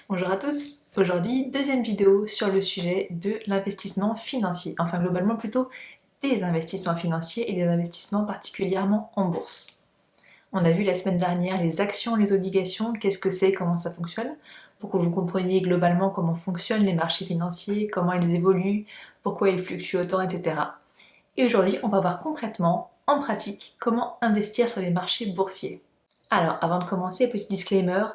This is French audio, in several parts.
Bonjour à tous. Aujourd'hui, deuxième vidéo sur le sujet de l'investissement financier. Enfin, globalement plutôt des investissements financiers et des investissements particulièrement en bourse. On a vu la semaine dernière les actions, les obligations, qu'est-ce que c'est, comment ça fonctionne, pour que vous compreniez globalement comment fonctionnent les marchés financiers, comment ils évoluent, pourquoi ils fluctuent autant, etc. Et aujourd'hui, on va voir concrètement, en pratique, comment investir sur les marchés boursiers. Alors, avant de commencer, petit disclaimer,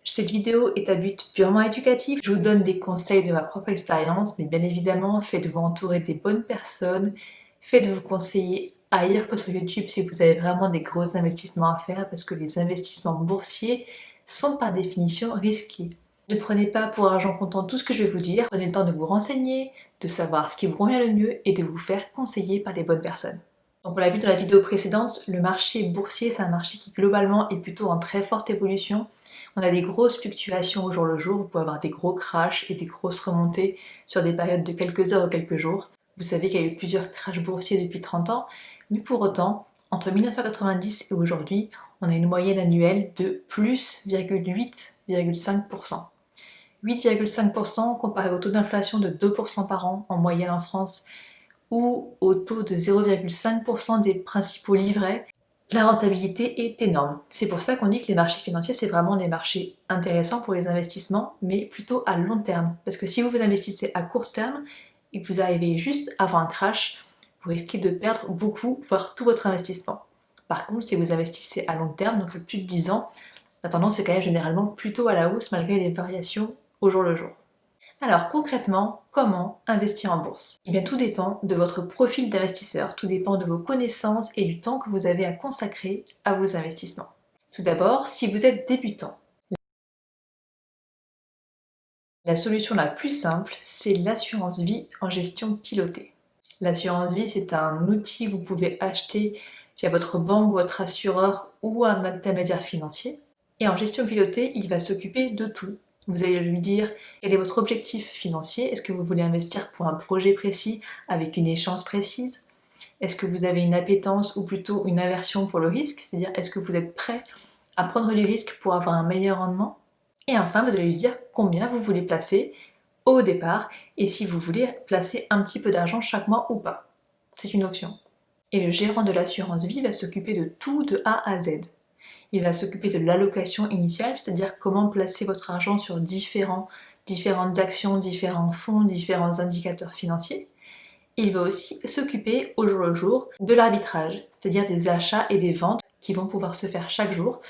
cette vidéo est à but purement éducatif. Je vous donne des conseils de ma propre expérience, mais bien évidemment, faites-vous entourer des bonnes personnes, faites-vous conseiller ailleurs que sur YouTube si vous avez vraiment des gros investissements à faire, parce que les investissements boursiers sont par définition risqués. Ne prenez pas pour argent comptant tout ce que je vais vous dire, prenez le temps de vous renseigner, de savoir ce qui vous convient le mieux et de vous faire conseiller par les bonnes personnes. Donc on l'a vu dans la vidéo précédente, le marché boursier c'est un marché qui globalement est plutôt en très forte évolution. On a des grosses fluctuations au jour le jour, vous pouvez avoir des gros crashs et des grosses remontées sur des périodes de quelques heures ou quelques jours. Vous savez qu'il y a eu plusieurs crashs boursiers depuis 30 ans, mais pour autant, entre 1990 et aujourd'hui, on a une moyenne annuelle de plus 8,5%. 8,5% comparé au taux d'inflation de 2% par an en moyenne en France ou au taux de 0,5% des principaux livrets, la rentabilité est énorme. C'est pour ça qu'on dit que les marchés financiers, c'est vraiment des marchés intéressants pour les investissements, mais plutôt à long terme. Parce que si vous investissez à court terme et que vous arrivez juste avant un crash, vous risquez de perdre beaucoup, voire tout votre investissement. Par contre, si vous investissez à long terme, donc plus de 10 ans, la tendance est quand même généralement plutôt à la hausse malgré les variations au jour le jour. Alors concrètement, comment investir en bourse? Eh bien tout dépend de votre profil d'investisseur, tout dépend de vos connaissances et du temps que vous avez à consacrer à vos investissements. Tout d'abord, si vous êtes débutant, la solution la plus simple, c'est l'assurance vie en gestion pilotée. L'assurance vie, c'est un outil que vous pouvez acheter via votre banque, votre assureur ou un intermédiaire financier. Et en gestion pilotée, il va s'occuper de tout. Vous allez lui dire quel est votre objectif financier, est-ce que vous voulez investir pour un projet précis avec une échéance précise? Est-ce que vous avez une appétence ou plutôt une aversion pour le risque, c'est-à-dire est-ce que vous êtes prêt à prendre du risque pour avoir un meilleur rendement? Et enfin, vous allez lui dire combien vous voulez placer au départ et si vous voulez placer un petit peu d'argent chaque mois ou pas. C'est une option. Et le gérant de l'assurance vie va s'occuper de tout de A à Z. Il va s'occuper de l'allocation initiale, c'est-à-dire comment placer votre argent sur différentes actions, différents fonds, différents indicateurs financiers. Il va aussi s'occuper au jour le jour de l'arbitrage, c'est-à-dire des achats et des ventes qui vont pouvoir se faire chaque jour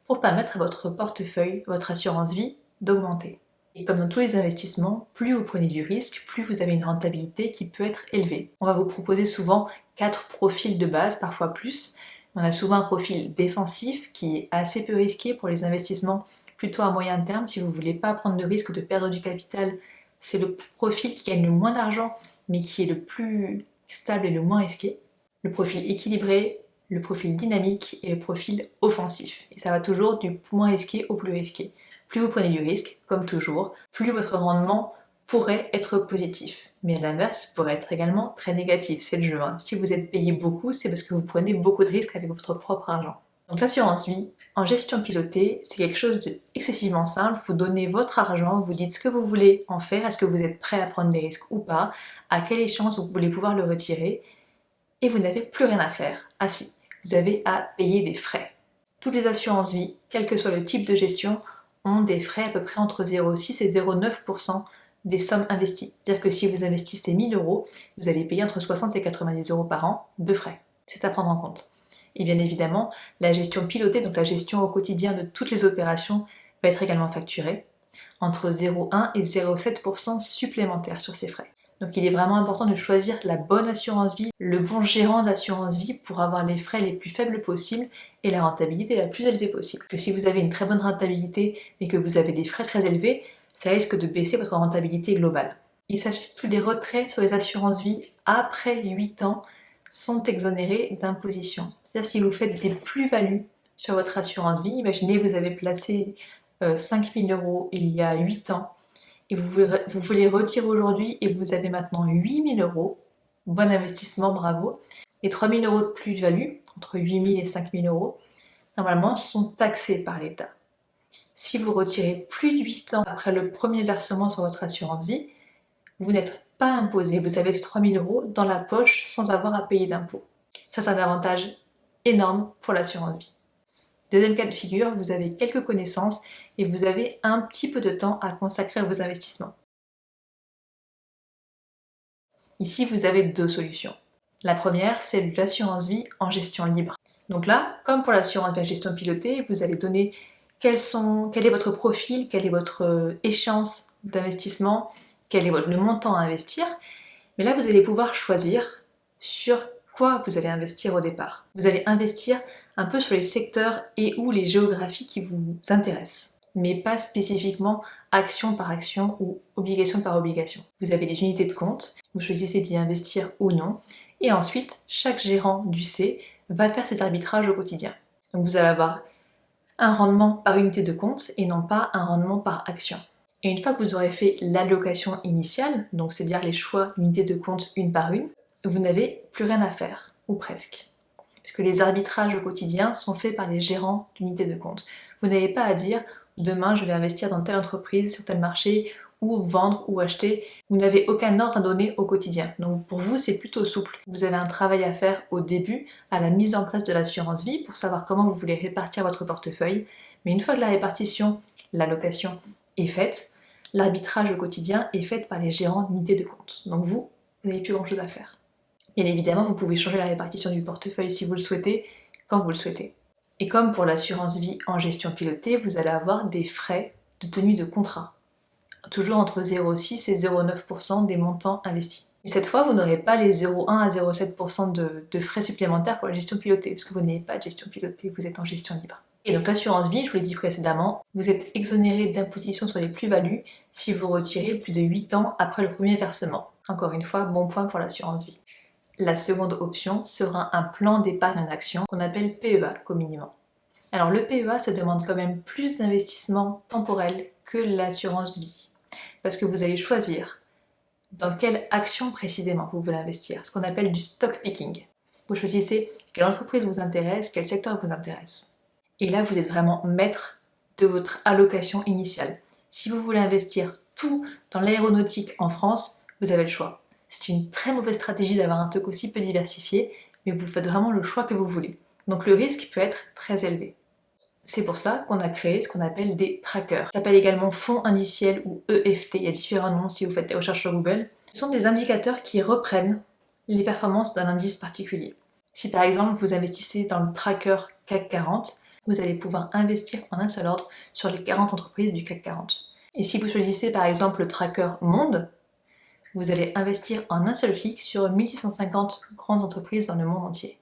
pour permettre à votre portefeuille, votre assurance vie, d'augmenter. Et comme dans tous les investissements, plus vous prenez du risque, plus vous avez une rentabilité qui peut être élevée. On va vous proposer souvent 4 profils de base, parfois plus. On a souvent un profil défensif qui est assez peu risqué pour les investissements plutôt à moyen terme. Si vous ne voulez pas prendre de risque de perdre du capital, c'est le profil qui gagne le moins d'argent mais qui est le plus stable et le moins risqué. Le profil équilibré, le profil dynamique et le profil offensif. Et ça va toujours du moins risqué au plus risqué. Plus vous prenez du risque, comme toujours, plus votre rendement pourrait être positif. Mais à l'inverse, il pourrait être également très négatif, c'est le jeu. Si vous êtes payé beaucoup, c'est parce que vous prenez beaucoup de risques avec votre propre argent. Donc l'assurance vie, en gestion pilotée, c'est quelque chose d'excessivement simple. Vous donnez votre argent, vous dites ce que vous voulez en faire, est-ce que vous êtes prêt à prendre des risques ou pas, à quelle échéance vous voulez pouvoir le retirer, et vous n'avez plus rien à faire. Ah si, vous avez à payer des frais. Toutes les assurances vie, quel que soit le type de gestion, ont des frais à peu près entre 0,6 et 0,9% des sommes investies. C'est-à-dire que si vous investissez 1000 euros, vous allez payer entre 60 et 90 euros par an de frais. C'est à prendre en compte. Et bien évidemment, la gestion pilotée, donc la gestion au quotidien de toutes les opérations, va être également facturée entre 0,1 et 0,7% supplémentaires sur ces frais. Donc il est vraiment important de choisir la bonne assurance vie, le bon gérant d'assurance vie pour avoir les frais les plus faibles possibles et la rentabilité la plus élevée possible. Parce que si vous avez une très bonne rentabilité et que vous avez des frais très élevés, ça risque de baisser votre rentabilité globale. Il s'agit que les retraits sur les assurances vie après 8 ans sont exonérés d'imposition. C'est-à-dire si vous faites des plus-values sur votre assurance vie, imaginez vous avez placé 5 000 euros il y a 8 ans et vous voulez retirer aujourd'hui et vous avez maintenant 8 000 euros, bon investissement, bravo. Les 3 000 euros de plus-value, entre 8 000 et 5 000 euros, normalement sont taxés par l'État. Si vous retirez plus de 8 ans après le premier versement sur votre assurance vie, vous n'êtes pas imposé, vous avez 3 000 € dans la poche sans avoir à payer d'impôts. Ça, c'est un avantage énorme pour l'assurance vie. Deuxième cas de figure, vous avez quelques connaissances et vous avez un petit peu de temps à consacrer à vos investissements. Ici, vous avez deux solutions. La première, c'est l'assurance vie en gestion libre. Donc là, comme pour l'assurance vie en gestion pilotée, vous allez donner quel est votre profil, quelle est votre échéance d'investissement, quel est le montant à investir. Mais là, vous allez pouvoir choisir sur quoi vous allez investir au départ. Vous allez investir un peu sur les secteurs et ou les géographies qui vous intéressent, mais pas spécifiquement action par action ou obligation par obligation. Vous avez des unités de compte, vous choisissez d'y investir ou non, et ensuite, chaque gérant du C va faire ses arbitrages au quotidien. Donc vous allez avoir un rendement par unité de compte et non pas un rendement par action. Et une fois que vous aurez fait l'allocation initiale, donc c'est-à-dire les choix d'unités de compte une par une, vous n'avez plus rien à faire, ou presque. Parce que les arbitrages au quotidien sont faits par les gérants d'unités de compte. Vous n'avez pas à dire demain je vais investir dans telle entreprise, sur tel marché, ou vendre ou acheter. Vous n'avez aucun ordre à donner au quotidien. Donc pour vous, c'est plutôt souple. Vous avez un travail à faire au début, à la mise en place de l'assurance vie, pour savoir comment vous voulez répartir votre portefeuille. Mais une fois que la répartition, l'allocation est faite, l'arbitrage au quotidien est fait par les gérants d'unités de compte. Donc vous n'avez plus grand-chose à faire. Bien évidemment, vous pouvez changer la répartition du portefeuille si vous le souhaitez, quand vous le souhaitez. Et comme pour l'assurance vie en gestion pilotée, vous allez avoir des frais de tenue de contrat. Toujours entre 0,6 et 0,9% des montants investis. Et cette fois, vous n'aurez pas les 0,1 à 0,7% de frais supplémentaires pour la gestion pilotée, puisque vous n'avez pas de gestion pilotée, vous êtes en gestion libre. Et donc l'assurance vie, je vous l'ai dit précédemment, vous êtes exonéré d'imposition sur les plus-values si vous retirez plus de 8 ans après le premier versement. Encore une fois, bon point pour l'assurance vie. La seconde option sera un plan d'épargne en action qu'on appelle PEA communément. Alors le PEA, ça demande quand même plus d'investissement temporel que l'assurance vie. Parce que vous allez choisir dans quelle action précisément vous voulez investir, ce qu'on appelle du stock picking. Vous choisissez quelle entreprise vous intéresse, quel secteur vous intéresse. Et là, vous êtes vraiment maître de votre allocation initiale. Si vous voulez investir tout dans l'aéronautique en France, vous avez le choix. C'est une très mauvaise stratégie d'avoir un truc aussi peu diversifié, mais vous faites vraiment le choix que vous voulez. Donc le risque peut être très élevé. C'est pour ça qu'on a créé ce qu'on appelle des trackers. Ça s'appelle également fonds indiciels ou EFT, il y a différents noms si vous faites des recherches sur Google. Ce sont des indicateurs qui reprennent les performances d'un indice particulier. Si par exemple vous investissez dans le tracker CAC 40, vous allez pouvoir investir en un seul ordre sur les 40 entreprises du CAC 40. Et si vous choisissez par exemple le tracker Monde, vous allez investir en un seul clic sur 1650 grandes entreprises dans le monde entier.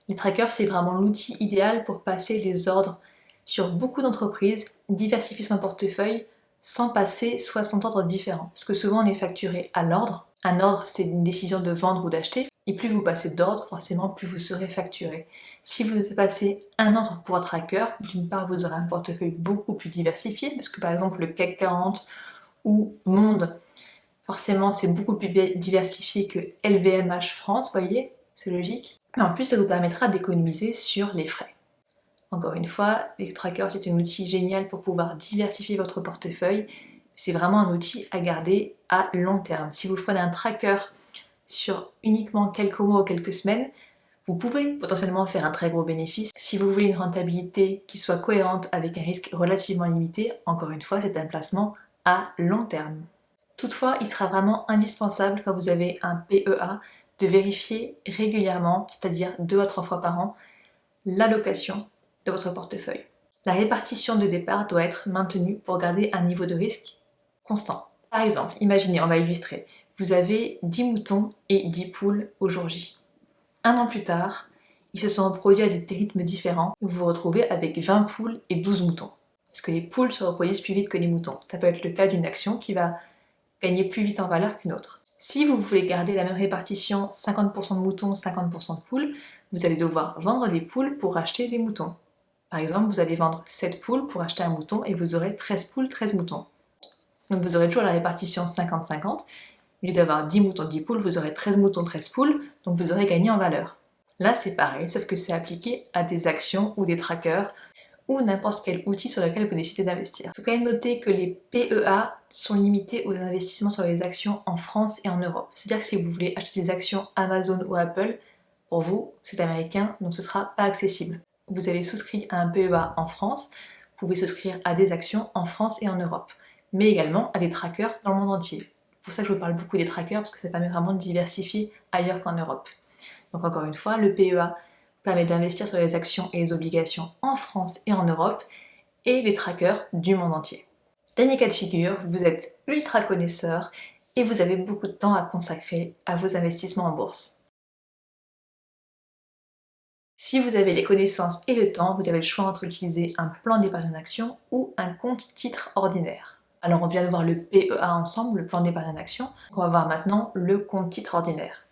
Les trackers, c'est vraiment l'outil idéal pour passer des ordres sur beaucoup d'entreprises, diversifier son portefeuille sans passer 60 ordres différents. Parce que souvent on est facturé à l'ordre. Un ordre, c'est une décision de vendre ou d'acheter. Et plus vous passez d'ordres, forcément plus vous serez facturé. Si vous passez un ordre pour un tracker, d'une part vous aurez un portefeuille beaucoup plus diversifié, parce que par exemple le CAC 40 ou Monde, forcément c'est beaucoup plus diversifié que LVMH France, voyez, c'est logique. Mais en plus, ça vous permettra d'économiser sur les frais. Encore une fois, les trackers, c'est un outil génial pour pouvoir diversifier votre portefeuille. C'est vraiment un outil à garder à long terme. Si vous prenez un tracker sur uniquement quelques mois ou quelques semaines, vous pouvez potentiellement faire un très gros bénéfice. Si vous voulez une rentabilité qui soit cohérente avec un risque relativement limité, encore une fois, c'est un placement à long terme. Toutefois, il sera vraiment indispensable quand vous avez un PEA de vérifier régulièrement, c'est-à-dire 2 à 3 fois par an, l'allocation de votre portefeuille. La répartition de départ doit être maintenue pour garder un niveau de risque constant. Par exemple, imaginez, on va illustrer, vous avez 10 moutons et 10 poules au jour J. Un an plus tard, ils se sont reproduits à des rythmes différents, vous vous retrouvez avec 20 poules et 12 moutons. Parce que les poules se reproduisent plus vite que les moutons. Ça peut être le cas d'une action qui va gagner plus vite en valeur qu'une autre. Si vous voulez garder la même répartition, 50% de moutons, 50% de poules, vous allez devoir vendre des poules pour acheter des moutons. Par exemple, vous allez vendre 7 poules pour acheter un mouton et vous aurez 13 poules, 13 moutons. Donc vous aurez toujours la répartition 50-50. Au lieu d'avoir 10 moutons, 10 poules, vous aurez 13 moutons, 13 poules, donc vous aurez gagné en valeur. Là, c'est pareil, sauf que c'est appliqué à des actions ou des trackers ou n'importe quel outil sur lequel vous décidez d'investir. Il faut quand même noter que les PEA sont limités aux investissements sur les actions en France et en Europe. C'est-à-dire que si vous voulez acheter des actions Amazon ou Apple, pour vous, c'est américain, donc ce ne sera pas accessible. Vous avez souscrit à un PEA en France, vous pouvez souscrire à des actions en France et en Europe, mais également à des trackers dans le monde entier. C'est pour ça que je vous parle beaucoup des trackers, parce que ça permet vraiment de diversifier ailleurs qu'en Europe. Donc encore une fois, le PEA permet d'investir sur les actions et les obligations en France et en Europe, et les trackers du monde entier. Dernier cas de figure, vous êtes ultra connaisseur et vous avez beaucoup de temps à consacrer à vos investissements en bourse. Si vous avez les connaissances et le temps, vous avez le choix entre utiliser un plan d'épargne en action ou un compte titre ordinaire. Alors on vient de voir le PEA ensemble, le plan d'épargne en action, on va voir maintenant le compte titre ordinaire.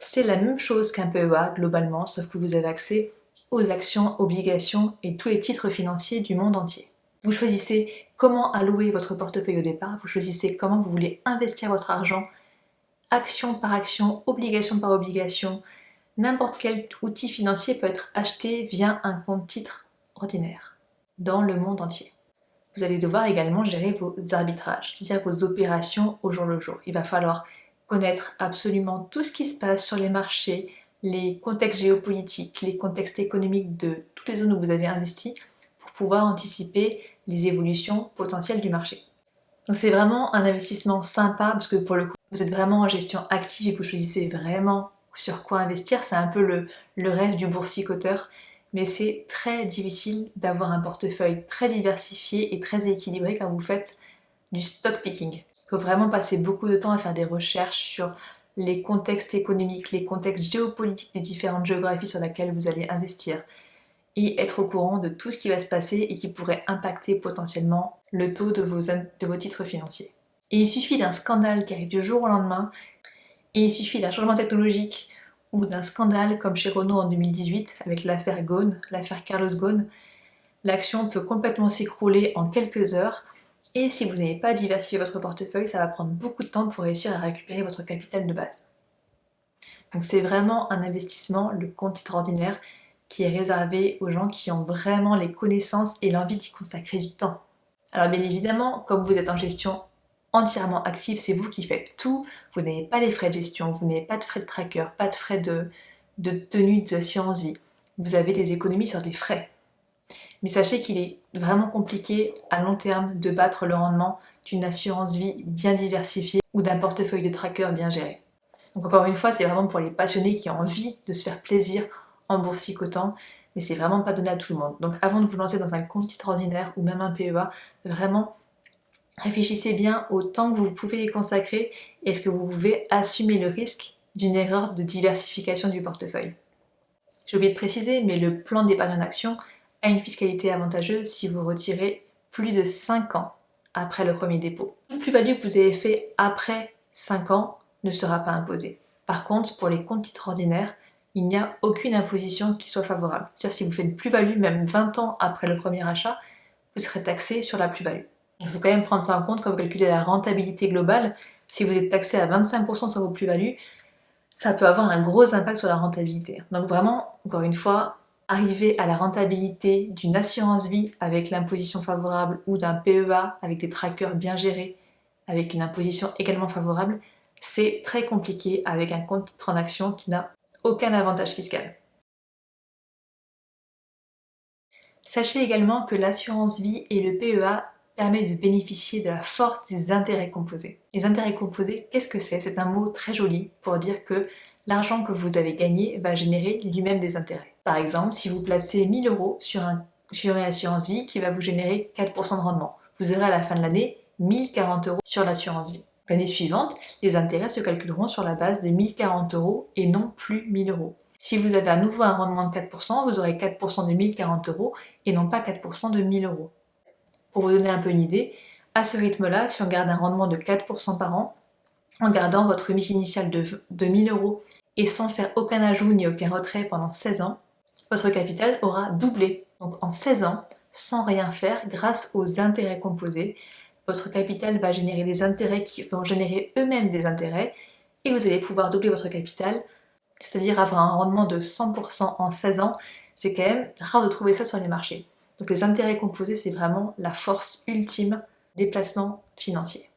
C'est la même chose qu'un PEA globalement, sauf que vous avez accès aux actions, obligations et tous les titres financiers du monde entier. Vous choisissez comment allouer votre portefeuille au départ, vous choisissez comment vous voulez investir votre argent, action par action, obligation par obligation. N'importe quel outil financier peut être acheté via un compte titre ordinaire dans le monde entier. Vous allez devoir également gérer vos arbitrages, c'est-à-dire vos opérations au jour le jour. Il va falloir connaître absolument tout ce qui se passe sur les marchés, les contextes géopolitiques, les contextes économiques de toutes les zones où vous avez investi pour pouvoir anticiper les évolutions potentielles du marché. Donc c'est vraiment un investissement sympa parce que pour le coup, vous êtes vraiment en gestion active et vous choisissez vraiment sur quoi investir. C'est un peu le rêve du boursicoteur, mais c'est très difficile d'avoir un portefeuille très diversifié et très équilibré quand vous faites du stock picking. Il faut vraiment passer beaucoup de temps à faire des recherches sur les contextes économiques, les contextes géopolitiques des différentes géographies sur lesquelles vous allez investir et être au courant de tout ce qui va se passer et qui pourrait impacter potentiellement le taux de vos titres financiers. Et il suffit d'un scandale qui arrive du jour au lendemain, et il suffit d'un changement technologique ou d'un scandale comme chez Renault en 2018 avec l'affaire Ghosn, l'affaire Carlos Ghosn, l'action peut complètement s'écrouler en quelques heures, et si vous n'avez pas diversifié votre portefeuille, ça va prendre beaucoup de temps pour réussir à récupérer votre capital de base. Donc c'est vraiment un investissement, le compte titre ordinaire, qui est réservé aux gens qui ont vraiment les connaissances et l'envie d'y consacrer du temps. Alors bien évidemment, comme vous êtes en gestion entièrement active, c'est vous qui faites tout, vous n'avez pas les frais de gestion, vous n'avez pas de frais de tracker, pas de frais de tenue d'assurance vie, vous avez des économies sur des frais. Mais sachez qu'il est vraiment compliqué à long terme de battre le rendement d'une assurance vie bien diversifiée ou d'un portefeuille de tracker bien géré. Donc encore une fois, c'est vraiment pour les passionnés qui ont envie de se faire plaisir en boursicotant, mais c'est vraiment pas donné à tout le monde. Donc avant de vous lancer dans un compte titre ordinaire ou même un PEA, vraiment réfléchissez bien au temps que vous pouvez y consacrer et est-ce que vous pouvez assumer le risque d'une erreur de diversification du portefeuille. J'ai oublié de préciser, mais le plan d'épargne en action a une fiscalité avantageuse si vous retirez plus de 5 ans après le premier dépôt. La plus-value que vous avez fait après 5 ans ne sera pas imposée. Par contre, pour les comptes titres ordinaires, il n'y a aucune imposition qui soit favorable. C'est-à-dire si vous faites une plus-value même 20 ans après le premier achat, vous serez taxé sur la plus-value. Il faut quand même prendre ça en compte quand vous calculez la rentabilité globale. Si vous êtes taxé à 25% sur vos plus-values, ça peut avoir un gros impact sur la rentabilité. Donc vraiment, encore une fois, arriver à la rentabilité d'une assurance vie avec l'imposition favorable ou d'un PEA avec des trackers bien gérés, avec une imposition également favorable, c'est très compliqué avec un compte titre en action qui n'a aucun avantage fiscal. Sachez également que l'assurance vie et le PEA permettent de bénéficier de la force des intérêts composés. Les intérêts composés, qu'est-ce que c'est? C'est un mot très joli pour dire que l'argent que vous avez gagné va générer lui-même des intérêts. Par exemple, si vous placez 1000 € sur une assurance vie qui va vous générer 4% de rendement, vous aurez à la fin de l'année 1040 € sur l'assurance vie. L'année suivante, les intérêts se calculeront sur la base de 1040 € et non plus 1000 €. Si vous avez à nouveau un rendement de 4%, vous aurez 4% de 1040 € et non pas 4% de 1000 €. Pour vous donner un peu une idée, à ce rythme-là, si on garde un rendement de 4% par an, en gardant votre remise initiale de 1000 € et sans faire aucun ajout ni aucun retrait pendant 16 ans, votre capital aura doublé. Donc en 16 ans, sans rien faire, grâce aux intérêts composés, votre capital va générer des intérêts qui vont générer eux-mêmes des intérêts et vous allez pouvoir doubler votre capital, c'est-à-dire avoir un rendement de 100% en 16 ans. C'est quand même rare de trouver ça sur les marchés. Donc les intérêts composés, c'est vraiment la force ultime des placements financiers.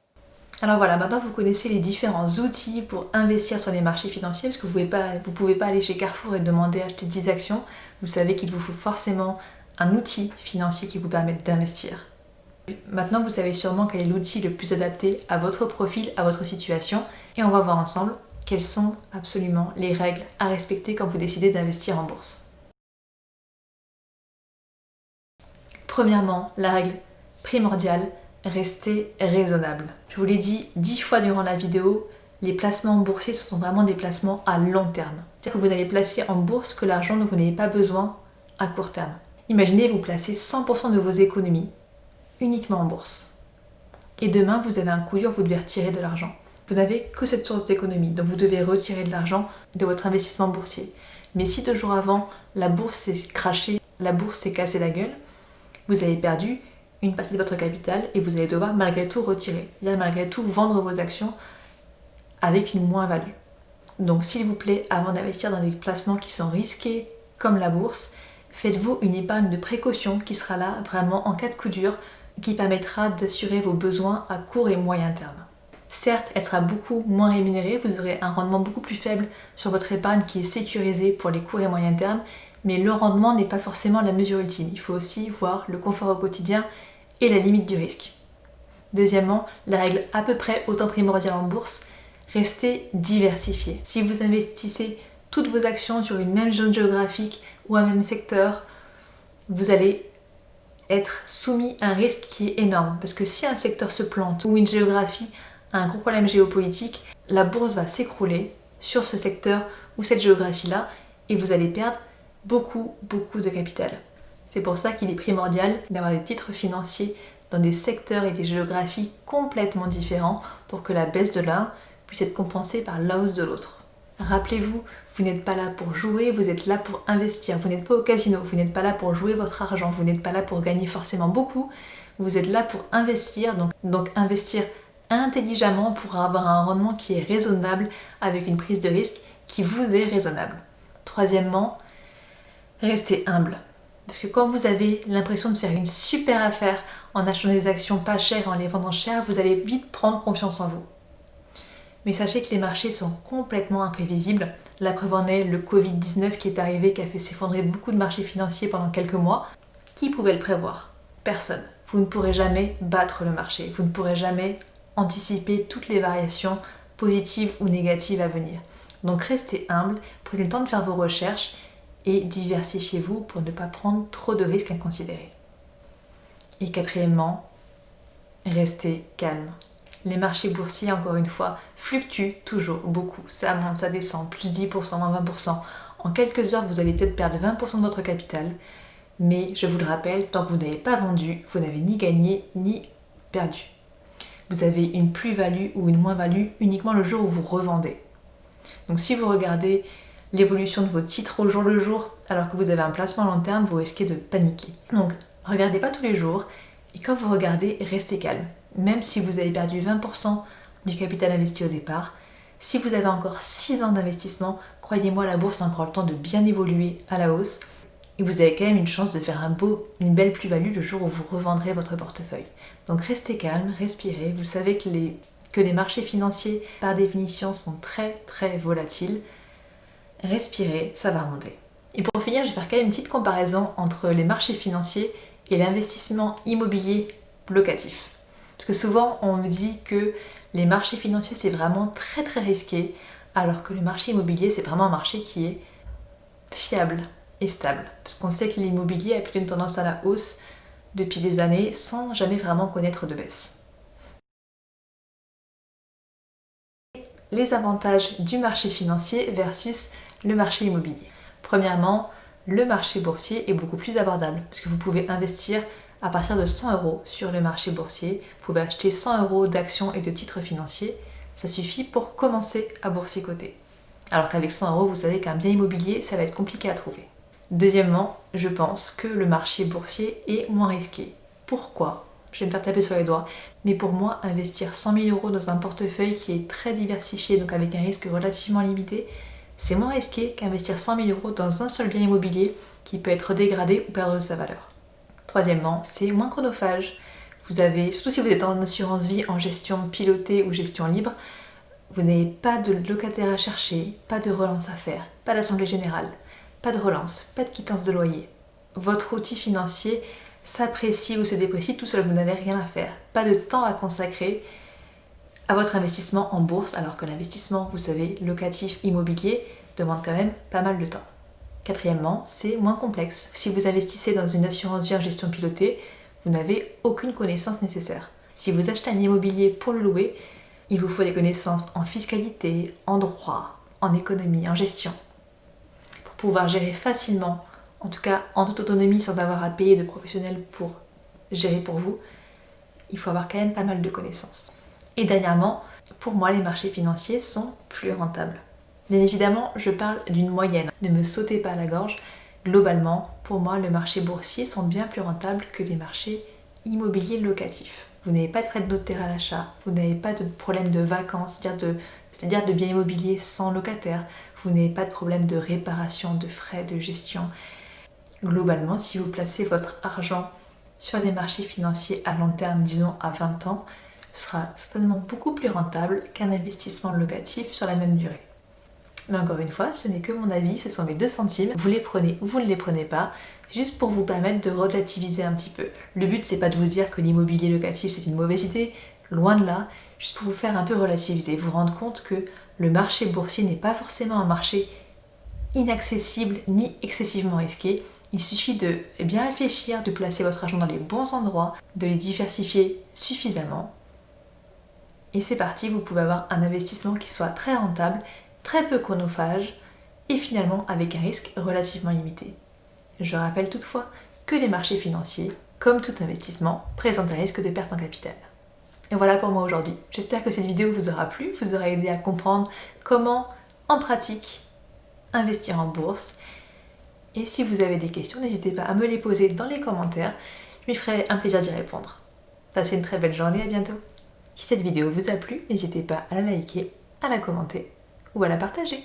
Alors voilà, maintenant vous connaissez les différents outils pour investir sur les marchés financiers, parce que vous ne pouvez pas aller chez Carrefour et demander à acheter 10 actions. Vous savez qu'il vous faut forcément un outil financier qui vous permette d'investir. Maintenant, vous savez sûrement quel est l'outil le plus adapté à votre profil, à votre situation, et on va voir ensemble quelles sont absolument les règles à respecter quand vous décidez d'investir en bourse. Premièrement, la règle primordiale, restez raisonnable. Je vous l'ai dit 10 fois durant la vidéo, les placements boursiers sont vraiment des placements à long terme. C'est-à-dire que vous n'allez placer en bourse que l'argent dont vous n'avez pas besoin à court terme. Imaginez vous placez 100% de vos économies uniquement en bourse. Et demain, vous avez un coup dur, vous devez retirer de l'argent. Vous n'avez que cette source d'économie, donc vous devez retirer de l'argent de votre investissement boursier. Mais si 2 jours avant, la bourse s'est crashée, la bourse s'est cassée la gueule, vous avez perdu une partie de votre capital et vous allez devoir malgré tout retirer. C'est-à-dire malgré tout vendre vos actions avec une moins-value. Donc s'il vous plaît, avant d'investir dans des placements qui sont risqués comme la bourse, faites-vous une épargne de précaution qui sera là vraiment en cas de coup dur, qui permettra d'assurer vos besoins à court et moyen terme. Certes, elle sera beaucoup moins rémunérée, vous aurez un rendement beaucoup plus faible sur votre épargne qui est sécurisée pour les courts et moyens termes, mais le rendement n'est pas forcément la mesure ultime. Il faut aussi voir le confort au quotidien et la limite du risque. Deuxièmement, la règle à peu près autant primordiale en bourse, restez diversifié. Si vous investissez toutes vos actions sur une même zone géographique ou un même secteur, vous allez être soumis à un risque qui est énorme. Parce que si un secteur se plante ou une géographie a un gros problème géopolitique, la bourse va s'écrouler sur ce secteur ou cette géographie-là et vous allez perdre beaucoup de capital. C'est pour ça qu'il est primordial d'avoir des titres financiers dans des secteurs et des géographies complètement différents pour que la baisse de l'un puisse être compensée par la hausse de l'autre. Rappelez-vous, vous n'êtes pas là pour jouer, vous êtes là pour investir. Vous n'êtes pas au casino, vous n'êtes pas là pour jouer votre argent, vous n'êtes pas là pour gagner forcément beaucoup. Vous êtes là pour investir, donc investir intelligemment pour avoir un rendement qui est raisonnable avec une prise de risque qui vous est raisonnable. Troisièmement, restez humble. Parce que quand vous avez l'impression de faire une super affaire en achetant des actions pas chères et en les vendant chères, vous allez vite prendre confiance en vous. Mais sachez que les marchés sont complètement imprévisibles. La preuve en est le Covid-19 qui est arrivé, qui a fait s'effondrer beaucoup de marchés financiers pendant quelques mois. Qui pouvait le prévoir? Personne. Vous ne pourrez jamais battre le marché. Vous ne pourrez jamais anticiper toutes les variations positives ou négatives à venir. Donc restez humble, prenez le temps de faire vos recherches et diversifiez-vous pour ne pas prendre trop de risques inconsidérés. Et quatrièmement, restez calme. Les marchés boursiers, encore une fois, fluctuent toujours beaucoup. Ça monte, ça descend, plus 10%, moins 20%. En quelques heures, vous allez peut-être perdre 20% de votre capital. Mais je vous le rappelle, tant que vous n'avez pas vendu, vous n'avez ni gagné ni perdu. Vous avez une plus-value ou une moins-value uniquement le jour où vous revendez. Donc si vous regardez l'évolution de vos titres au jour le jour, alors que vous avez un placement à long terme, vous risquez de paniquer. Donc regardez pas tous les jours, et quand vous regardez, restez calme. Même si vous avez perdu 20% du capital investi au départ, si vous avez encore 6 ans d'investissement, croyez-moi, la bourse a encore le temps de bien évoluer à la hausse, et vous avez quand même une chance de faire une belle plus-value le jour où vous revendrez votre portefeuille. Donc restez calme, respirez, vous savez que les marchés financiers, par définition, sont très volatiles. Respirez, ça va remonter. Et pour finir, je vais faire quand même une petite comparaison entre les marchés financiers et l'investissement immobilier locatif. Parce que souvent, on me dit que les marchés financiers, c'est vraiment très risqué, alors que le marché immobilier, c'est vraiment un marché qui est fiable et stable. Parce qu'on sait que l'immobilier a plutôt une tendance à la hausse depuis des années sans jamais vraiment connaître de baisse. Les avantages du marché financier versus le marché immobilier. Premièrement, le marché boursier est beaucoup plus abordable parce que vous pouvez investir à partir de 100 € sur le marché boursier. Vous pouvez acheter 100 € d'actions et de titres financiers. Ça suffit pour commencer à boursicoter. Alors qu'avec 100 €, vous savez qu'un bien immobilier, ça va être compliqué à trouver. Deuxièmement, je pense que le marché boursier est moins risqué. Pourquoi? Je vais me faire taper sur les doigts. Mais pour moi, investir 100 000 € dans un portefeuille qui est très diversifié, donc avec un risque relativement limité, c'est moins risqué qu'investir 100 000 € dans un seul bien immobilier qui peut être dégradé ou perdre de sa valeur. Troisièmement, c'est moins chronophage. Vous avez, surtout si vous êtes en assurance vie, en gestion pilotée ou gestion libre, vous n'avez pas de locataire à chercher, pas de relance à faire, pas d'assemblée générale, pas de relance, pas de quittance de loyer. Votre outil financier s'apprécie ou se déprécie tout seul, vous n'avez rien à faire. Pas de temps à consacrer à votre investissement en bourse, alors que l'investissement, vous savez, locatif, immobilier, demande quand même pas mal de temps. Quatrièmement, c'est moins complexe. Si vous investissez dans une assurance vie en gestion pilotée, vous n'avez aucune connaissance nécessaire. Si vous achetez un immobilier pour le louer, il vous faut des connaissances en fiscalité, en droit, en économie, en gestion, pour pouvoir gérer facilement, en tout cas en toute autonomie sans avoir à payer de professionnels pour gérer pour vous. Il faut avoir quand même pas mal de connaissances. Et dernièrement, pour moi, les marchés financiers sont plus rentables. Bien évidemment, je parle d'une moyenne. Ne me sautez pas à la gorge. Globalement, pour moi, les marchés boursiers sont bien plus rentables que les marchés immobiliers locatifs. Vous n'avez pas de frais de notaire à l'achat, vous n'avez pas de problème de vacances, c'est-à-dire de biens immobiliers sans locataire, vous n'avez pas de problème de réparation, de frais de gestion. Globalement, si vous placez votre argent sur les marchés financiers à long terme, disons à 20 ans, ce sera certainement beaucoup plus rentable qu'un investissement locatif sur la même durée. Mais encore une fois, ce n'est que mon avis, ce sont mes 2 centimes. Vous les prenez ou vous ne les prenez pas, juste pour vous permettre de relativiser un petit peu. Le but, c'est pas de vous dire que l'immobilier locatif c'est une mauvaise idée, loin de là, juste pour vous faire un peu relativiser, vous rendre compte que le marché boursier n'est pas forcément un marché inaccessible ni excessivement risqué. Il suffit de bien réfléchir, de placer votre argent dans les bons endroits, de les diversifier suffisamment. Et c'est parti, vous pouvez avoir un investissement qui soit très rentable, très peu chronophage et finalement avec un risque relativement limité. Je rappelle toutefois que les marchés financiers, comme tout investissement, présentent un risque de perte en capital. Et voilà pour moi aujourd'hui. J'espère que cette vidéo vous aura plu, vous aura aidé à comprendre comment, en pratique, investir en bourse. Et si vous avez des questions, n'hésitez pas à me les poser dans les commentaires, je me ferai un plaisir d'y répondre. Passez une très belle journée, à bientôt. Si cette vidéo vous a plu, n'hésitez pas à la liker, à la commenter ou à la partager.